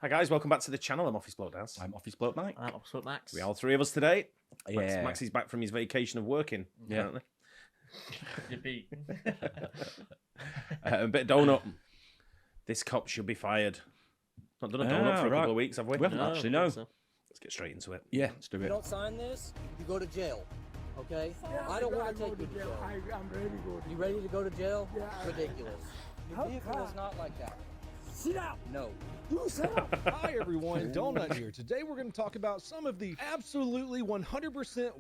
Hi guys, welcome back to the channel. I'm Office Bloke Daz. I'm Office Bloke Mike. I'm Office Bloke Max. We all three of us today. Yeah. Max is back from his vacation of working, apparently. Yippee. A bit of donut. This cop should be fired. Not done a donut for a couple of weeks, have we? We haven't actually, no. Let's get straight into it. Yeah, let's do If you it. don't sign this, you go to jail. Okay? I don't want to take you to jail. I'm ready to go. You ready to go to jail? Yeah. Ridiculous. Your vehicle is not like that. Sit down. No. You sit down. Hi everyone, Donut here. Today we're going to talk about some of the absolutely 100% If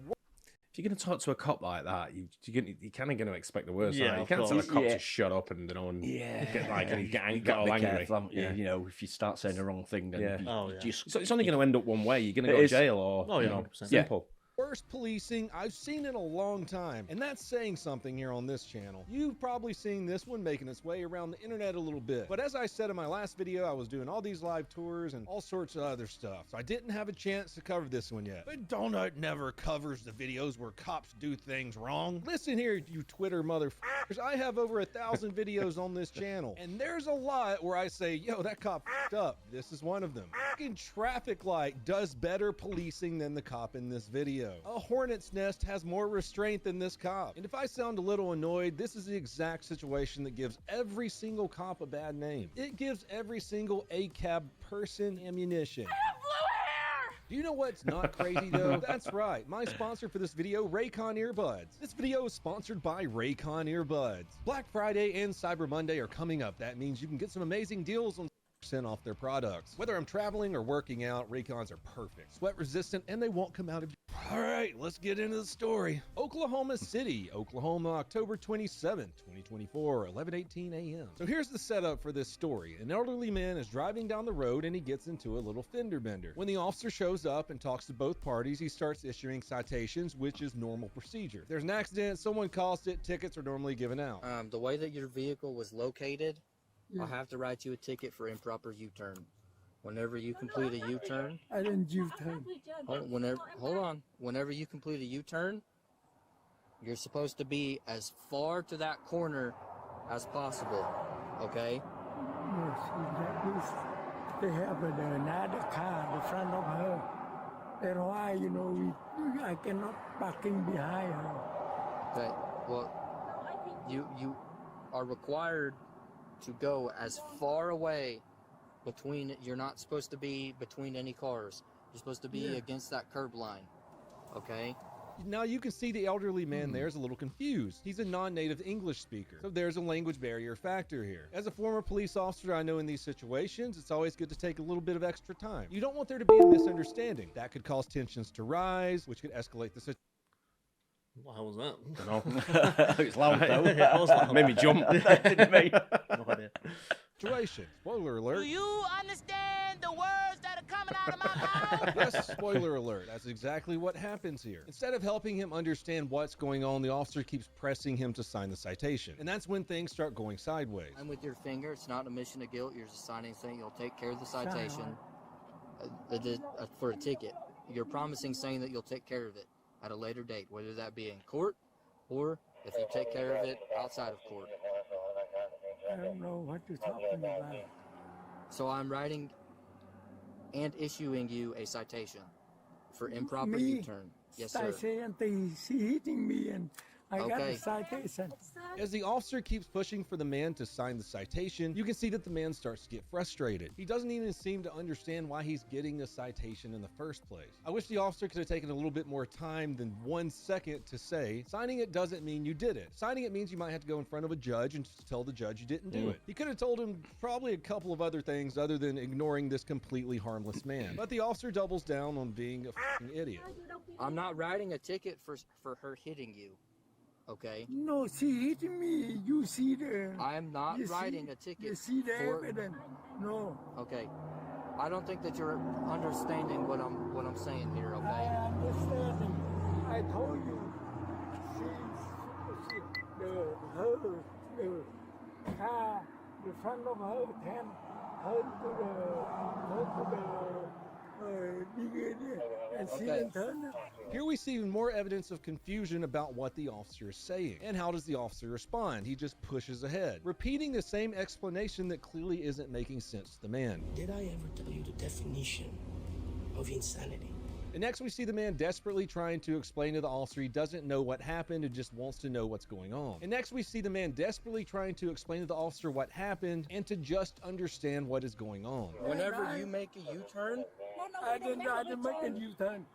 you're going to talk to a cop like that, you're kind of going to expect the worst. Yeah, Right? You of can't tell a course. cop Yeah. to shut up and get like and get You've got all to be angry. careful, haven't you? Yeah. You know, if you start saying the wrong thing, then Yeah. you Oh, yeah. just... So it's only going to end up one way. You're going to It go to is. jail or Oh, yeah, 100%. simple. worst policing I've seen in a long time. And that's saying something here on this channel. You've probably seen this one making its way around the internet a little bit. But as I said in my last video, I was doing all these live tours and all sorts of other stuff. So I didn't have a chance to cover this one yet. But Donut never covers the videos where cops do things wrong. Listen here, you Twitter motherfuckers. I have over 1,000 videos on this channel. And there's a lot where I say, yo, that cop f***ed up. This is one of them. Fucking traffic light does better policing than the cop in this video. A hornet's nest has more restraint than this cop. And if I sound a little annoyed, this is the exact situation that gives every single cop a bad name. It gives every single ACAB person ammunition. Do you know what's not crazy though? That's right, my sponsor for this video, Raycon Earbuds. This video is sponsored by Raycon Earbuds. Black Friday and Cyber Monday are coming up. That means you can get some amazing deals on off their products. Whether I'm traveling or working out, Raycons are perfect, sweat resistant, and they won't come out of your... All right, let's get into the story. Oklahoma City, Oklahoma, October 27th, 2024, 11:18 a.m. So here's the setup for this story. An elderly man is driving down the road and he gets into a little fender bender. When the officer shows up and talks to both parties, he starts issuing citations, which is normal procedure. If there's an accident, someone caused it, tickets are normally given out. The way that your vehicle was located, Yeah. I'll have to write you a ticket for improper U-turn. Whenever you complete a U-turn, I didn't U-turn. hold on. Whenever you complete a U-turn, you're supposed to be as far to that corner as possible. Okay? Yes, they have another car in front of her. That's why, I cannot parking behind her. Okay. Well, you are required to go as far away between. You're not supposed to be between any cars. You're supposed to be against that curb line. Okay? Now you can see the elderly man there is a little confused. He's a non-native English speaker, so there's a language barrier factor here. As a former police officer, I know in these situations, it's always good to take a little bit of extra time. You don't want there to be a misunderstanding. That could cause tensions to rise, which could escalate the situation. What the hell was that? No. It's loud though. Yeah, it was loud. Made me jump. Didn't me? No idea. Spoiler alert. Do you understand the words that are coming out of my mouth? Yes, spoiler alert. That's exactly what happens here. Instead of helping him understand what's going on, the officer keeps pressing him to sign the citation. And that's when things start going sideways. I'm with your finger. It's not an admission of guilt. You're just signing saying you'll take care of the citation for a ticket. You're promising saying that you'll take care of it at a later date, whether that be in court or if you take care of it outside of court. I don't know what you're talking about. So I'm writing and issuing you a citation for improper Me? U-turn. Yes, sir. Citation, he's hitting me and I got Okay. the citation. As the officer keeps pushing for the man to sign the citation, you can see that the man starts to get frustrated. He doesn't even seem to understand why he's getting the citation in the first place. I wish the officer could have taken a little bit more time than 1 second to say, signing it doesn't mean you did it. Signing it means you might have to go in front of a judge and just tell the judge you didn't do it. He could have told him probably a couple of other things other than ignoring this completely harmless man. But the officer doubles down on being a f***ing idiot. I'm not writing a ticket for her hitting you. Okay? No, she hit me. You see the... I'm not You writing see- a ticket You see the for... evidence? No. Okay. I don't think that you're understanding what I'm saying here, I okay? understand. I told you. The car, the front of her, can her to the Accident turn. Here we see even more evidence of confusion about what the officer is saying. And how does the officer respond? He just pushes ahead, repeating the same explanation that clearly isn't making sense to the man. Did I ever tell you the definition of insanity? And next we see the man desperately trying to explain to the officer he doesn't know what happened and just wants to know what's going on. And next we see the man desperately trying to explain to the officer what happened and to just understand what is going on. Whenever you make a U-turn, I didn't make a U-turn.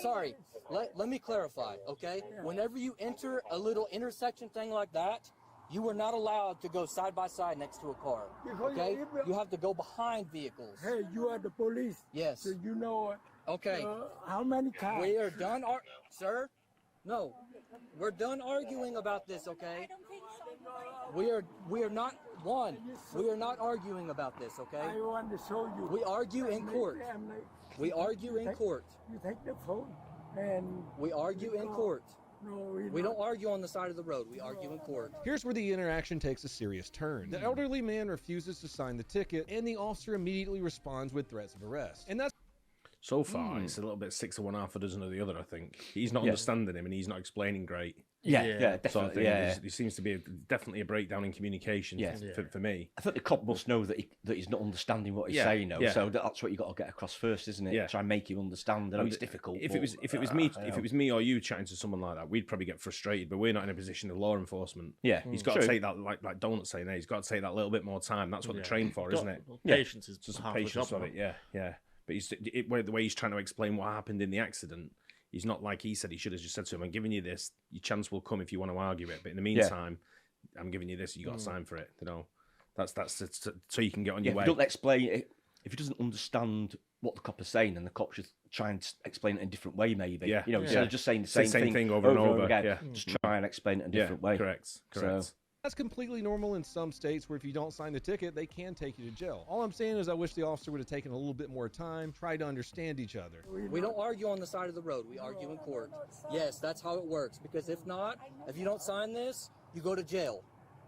sorry, let me clarify, okay? Whenever you enter a little intersection thing like that, you are not allowed to go side by side next to a car, okay? You have to go behind vehicles. Hey, you are the police. Yes. So you know Okay. how many cars? We are done, sir. No, we're done arguing about this, okay? We are not We are not arguing about this, okay? I want to show you. We argue in court. We argue in court. You take the phone and We argue in court. no, We don't argue on the side of the road. We argue in court. Here's where the interaction takes a serious turn. The elderly man refuses to sign the ticket, and the officer immediately responds with threats of arrest. And that's So far, it's a little bit 6 of one, half a dozen of the other, I think. He's not understanding him and he's not explaining great. Yeah, Yeah. definitely. Sort of thing. Yeah. There seems to be definitely a breakdown in communication for me. I think the cop must know that he's not understanding what he's saying, though. Yeah. So that's what you got to get across first, isn't it? Yeah. Try and make you understand. I know it's difficult. If but, it was me or you chatting to someone like that, we'd probably get frustrated. But we're not in a position of law enforcement. Yeah, He's got to true. take that, like Donut's saying there. He's got to take that little bit more time. That's what they're trained for, isn't it? Patience is Just half the patience job. of it. Yeah. But the way he's trying to explain what happened in the accident, he's not like he said. He should have just said to him, "I'm giving you this. Your chance will come if you want to argue it. But in the meantime, I'm giving you this. You got to sign for it. You know, that's so you can get on your way." Don't explain it. If he doesn't understand what the cop is saying, then the cop should try and explain it in a different way, maybe. Yeah. Instead of just saying the Say same thing over and over. again. Yeah. Just try and explain it in a different way. Correct. So, That's completely normal in some states where if you don't sign the ticket, they can take you to jail. All I'm saying is I wish the officer would have taken a little bit more time, try to understand each other. We don't argue on the side of the road. We argue in court. Yes, that's how it works. Because if not, if you don't sign this, you go to jail.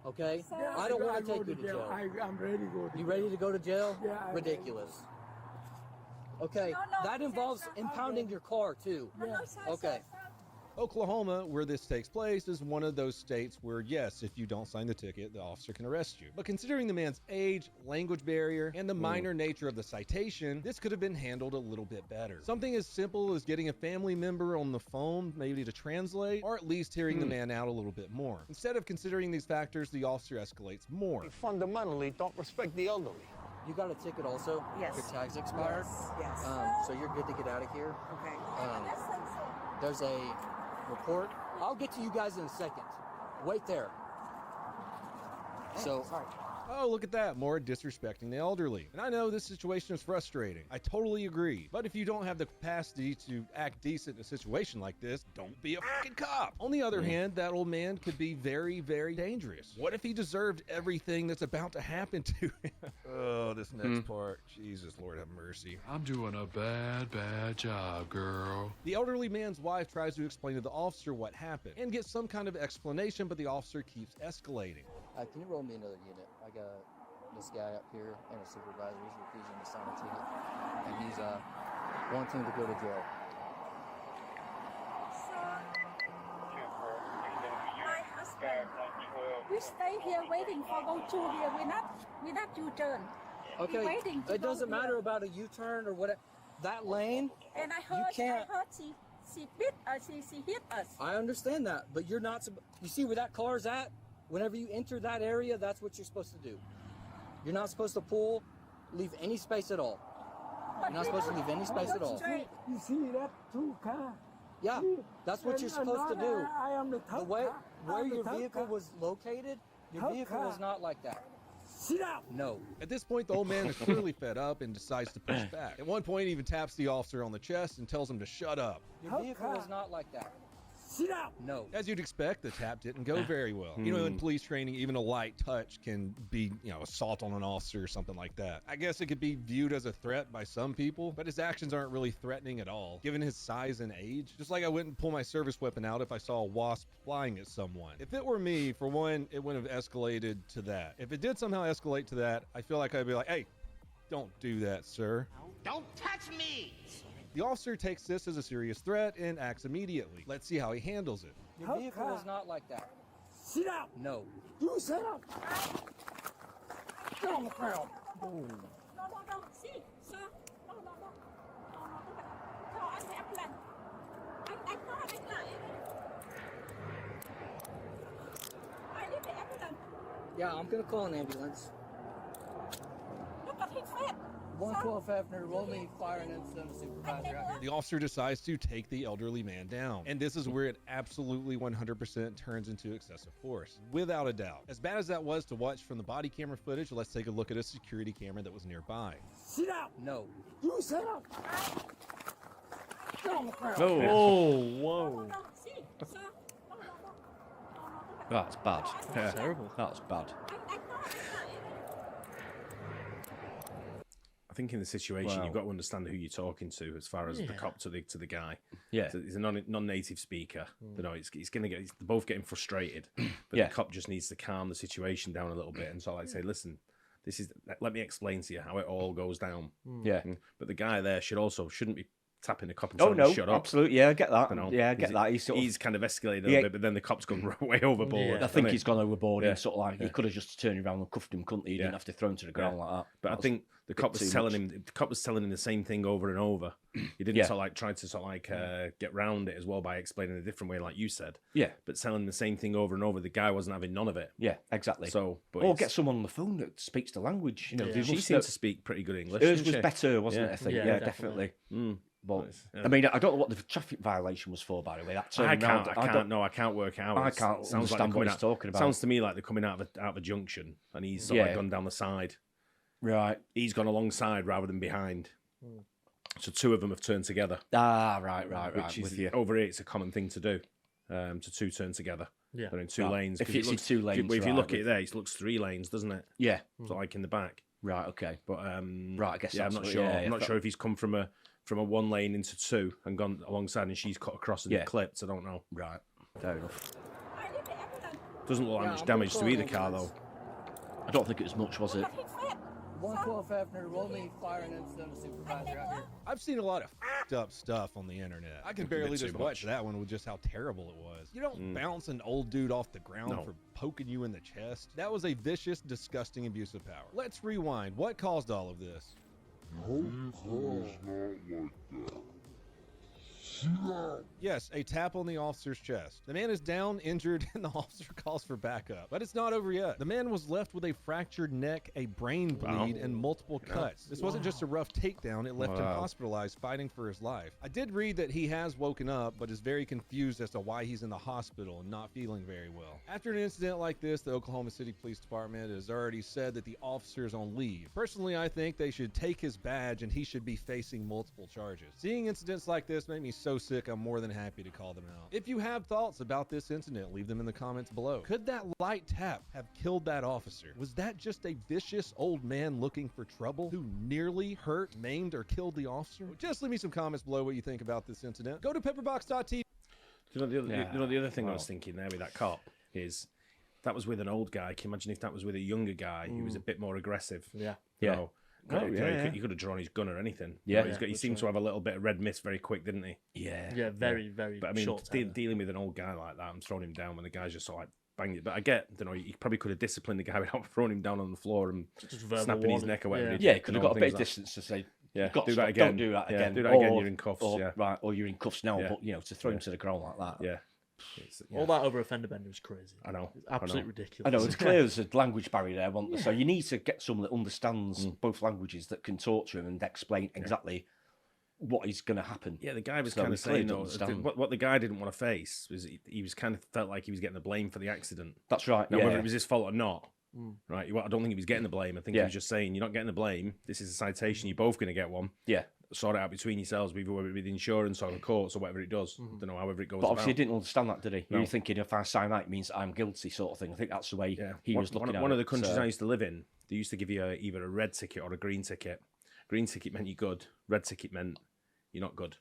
Okay? I don't want to take you to jail. I'm ready to go to You ready to go to jail? Yeah, I'm ready. Ridiculous. Okay, that involves impounding your car too. Okay. Oklahoma, where this takes place, is one of those states where, yes, if you don't sign the ticket, the officer can arrest you. But considering the man's age, language barrier, and the minor nature of the citation, this could have been handled a little bit better. Something as simple as getting a family member on the phone, maybe to translate, or at least hearing the man out a little bit more. Instead of considering these factors, the officer escalates more. Fundamentally don't respect the elderly. You got a ticket also? Yes. Your tag's expired? Yes. So you're good to get out of here? Okay. There's a report. I'll get to you guys in a second. Wait there. So, Sorry. Oh, look at that, more disrespecting the elderly. And I know this situation is frustrating. I totally agree. But if you don't have the capacity to act decent in a situation like this, don't be a fucking cop. On the other hand, that old man could be very, very dangerous. What if he deserved everything that's about to happen to him? Oh, this next part. Jesus, Lord have mercy. I'm doing a bad job, girl. The elderly man's wife tries to explain to the officer what happened and get some kind of explanation, but the officer keeps escalating. can you roll me another unit? I got this guy up here and a supervisor. He's refusing to sign a ticket. And he's wanting to go to jail. My husband, we stay here waiting for go to here. We not U-turn. Okay, waiting to it go doesn't here. matter about a U-turn or what. That lane, And I You heard, can't- she bit us. She hit us. I understand that, but you're not. You see where that car's at? Whenever you enter that area, that's what you're supposed to do. You're not supposed to leave any space at all. You're not supposed to leave any space at all. You see that two car? Yeah, that's what you're supposed to do. I am the The top way car. where I'm the your top vehicle car. was located, your Top vehicle car. was not like that. Sit down. No. At this point, the old man is clearly fed up and decides to push back. At one point, he even taps the officer on the chest and tells him to shut up. Your Top vehicle car. was not like that. Sit down. No. As you'd expect, the tap didn't go very well. You know, in police training, even a light touch can be, assault on an officer or something like that. I guess it could be viewed as a threat by some people, but his actions aren't really threatening at all, given his size and age. Just like I wouldn't pull my service weapon out if I saw a wasp flying at someone. If it were me, for one, it wouldn't have escalated to that. If it did somehow escalate to that, I feel like I'd be like, hey, Don't do that, sir. Don't touch me! The officer takes this as a serious threat and acts immediately. Let's see how he handles it. Your vehicle is not like that. Sit down. No. You sit up. Get on the ground. No, see, sir. No. So anh phải lần. Anh có đánh lại. I need the ambulance. Yeah, I'm gonna call an ambulance. Look at his head. 112 Hefner, roll me fire and incident supervisor out here. The officer decides to take the elderly man down. And this is where it absolutely 100% turns into excessive force. Without a doubt. As bad as that was to watch from the body camera footage, let's take a look at a security camera that was nearby. Sit down. No. You sit up. Get on the ground. Oh, whoa. No, see, sir. No. that's bad. That's terrible. That's bad. I think in the situation, Wow. you've got to understand who you're talking to as far as the cop to the guy. Yeah. So he's a non-native speaker. You know, he's going to get, they're both getting frustrated, but Yeah. the cop just needs to calm the situation down a little bit. And so like say, listen, let me explain to you how it all goes down. Yeah. But the guy there shouldn't be tapping the cop and Oh telling him no, to shut up. absolutely. Yeah, I get that. You know, Yeah, I get that. He's kind of escalated a little bit, but then the cop's gone way overboard. I think he's gone overboard. Yeah. And sort of like he could have just turned around and cuffed him, couldn't he? He didn't have to throw him to the ground like that. But I think the cop was telling him. The cop was telling him the same thing over and over. He didn't sort of like try to sort of like get round it as well by explaining a different way, like you said. Yeah. But telling the same thing over and over. The guy wasn't having none of it. Yeah, exactly. So, but or get someone on the phone that speaks the language. You know, yeah. they She must seemed know- to speak pretty good English. Hers didn't was she? better, wasn't it? I think. Yeah, Yeah, definitely. definitely. But Yeah. I mean, I don't know what the traffic violation was for, by the way. That I turning round, can't work out. I It can't sounds like understand they're what coming he's talking about. Sounds to me like they're coming out of a junction, and he's sort of like gone down the side. Right. He's gone alongside rather than behind. So two of them have turned together. Ah, right. Which is With you. over here, it's a common thing to do. To two turn together. Yeah. They're in two Right. lanes. If 'Cause it it's in looks- two lanes, if you right, look at it there, it looks 3 lanes, doesn't it? Yeah. So like in the back. Right. Okay. But Right. I guess. yeah, I'm that's not what- sure. yeah, I'm not sure if he's come from a 1 lane into 2 and gone alongside, and she's cut across and clipped. I don't know. Right. Fair enough. Doesn't look like much damage to either car though. I don't think it was much, was it? 112 Hefner, roll me fire and incident supervisor out here. I've seen a lot of f***ed up stuff on the internet. I can barely too just watch much. that one with just how terrible it was. You don't bounce an old dude off the ground No. for poking you in the chest. That was a vicious, disgusting abuse of power. Let's rewind. What caused all of this? Yes, a tap on the officer's chest. The man is down, injured, and the officer calls for backup. But it's not over yet. The man was left with a fractured neck, a brain bleed, and multiple cuts. This wasn't just a rough takedown. It left him hospitalized, fighting for his life. I did read that he has woken up, but is very confused as to why he's in the hospital and not feeling very well. After an incident like this, the Oklahoma City Police Department has already said that the officer is on leave. Personally, I think they should take his badge and he should be facing multiple charges. Seeing incidents like this make me so sick, I'm more than happy to call them out. If you have thoughts about this incident, leave them in the comments below. Could that light tap have killed that officer? Was that just a vicious old man looking for trouble who nearly hurt, maimed, or killed the officer? Just leave me some comments below what you think about this incident. Go to pepperbox.tv. You know the other thing I was thinking there with that cop is that was with an old guy. Can you imagine if that was with a younger guy who was a bit more aggressive? Yeah. You know, yeah. he could have drawn his gun or anything. Yeah. You know, he seemed to have a little bit of red mist very quick, didn't he? Yeah. Yeah, very But I mean, short. dealing with an old guy like that and throwing him down when the guy's just sort of like banged it. But I get, you know, he probably could have disciplined the guy without throwing him down on the floor and Just verbal snapping his warning. neck or whatever. Yeah. He could have got a bit of distance to say, Yeah, "You've got do to that stop, again. Don't do that Yeah, again. do that again, you're in cuffs, Or, yeah. Right, or you're in cuffs now, Yeah. but, you know, to throw him to the ground like that. Yeah. All that over a fender bender is crazy. I know. It's absolutely ridiculous. I know, it's clear there's a language barrier there, wasn't there? So you need to get someone that understands both languages that can talk to him and explain exactly what is going to happen. Yeah, the guy was So kind we of saying, clearly though, understand. what the guy didn't want to face was he was kind of felt like he was getting the blame for the accident. That's right. Now, yeah. whether it was his fault or not, right? I don't think he was getting the blame. I think he was just saying, you're not getting the blame. This is a citation. You're both going to get one. Yeah. Sort it out between yourselves, whether with insurance or the courts or whatever it does. I don't know, however it goes But obviously, about. he didn't understand that, did he? No. He was thinking, if I sign that, it means I'm guilty, sort of thing. I think that's the way he was looking at it. One of the countries I used to live in, they used to give you either a red ticket or a green ticket. Green ticket meant you're good. Red ticket meant you're not good.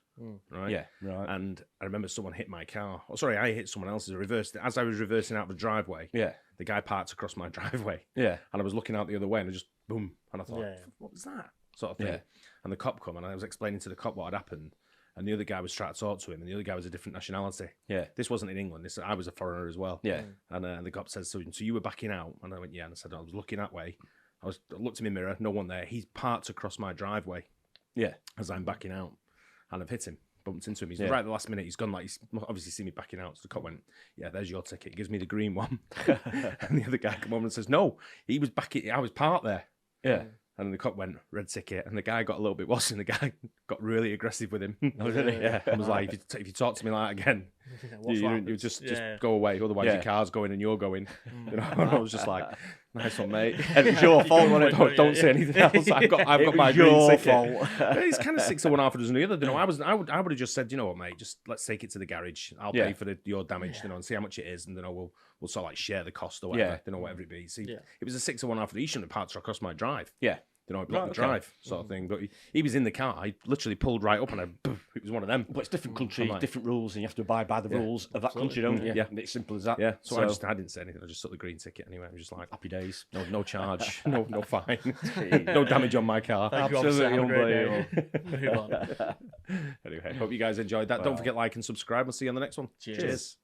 Right? Yeah, right. And I remember someone hit my car. Oh, sorry, I hit someone else's. As I was reversing out of the driveway, the guy parked across my driveway. Yeah. And I was looking out the other way and I just, boom. And I thought, Yeah. what was that? sort of thing. Yeah. And the cop come, and I was explaining to the cop what had happened, and the other guy was trying to talk to him, and the other guy was a different nationality. Yeah. This wasn't in England. I was a foreigner as well. Yeah. And the cop says, so you were backing out? And I went, yeah. And I said, I was looking that way. I looked in my mirror, no one there. He's parked across my driveway. Yeah. As I'm backing out, and I've hit him. Bumped into him. He's Yeah. right at the last minute. He's gone, like, he's obviously seen me backing out. So the cop went, yeah, there's your ticket. He gives me the green one. And the other guy come over and says, no, he was I was parked there. Yeah. And then the cop went, red ticket. And the guy got a little bit worse, and the guy got really aggressive with him. Oh, did he? Yeah. And was like, if you talk to me like that again, you just go away. Otherwise, your car's going and you're going. You know, and I was just like, nice one, mate. And it's your fault, wasn't it? Don't say anything else. I've got my green your ticket. fault. It's kind of 6 of one, half a dozen of the other. You know, I would have just said, you know what, mate, just let's take it to the garage. I'll pay for your damage, you know, and see how much it is, and then we'll sort of like share the cost or whatever, you know, whatever it be. See, it was a 6 of one, half. He shouldn't have parked across my drive. Yeah. You know, I blocked the drive sort of thing. But he was in the car. He literally pulled right up, and it was one of them. But it's different country, different rules, and you have to abide by the rules of that country, don't you? Yeah. And it's simple as that. Yeah. So I didn't say anything. I just took the green ticket anyway. I was just like, happy days. No charge, no fine, no damage on my car. Absolutely unbelievable. Move on. Anyway, hope you guys enjoyed that. Don't forget, like and subscribe. We'll see you on the next one. Cheers.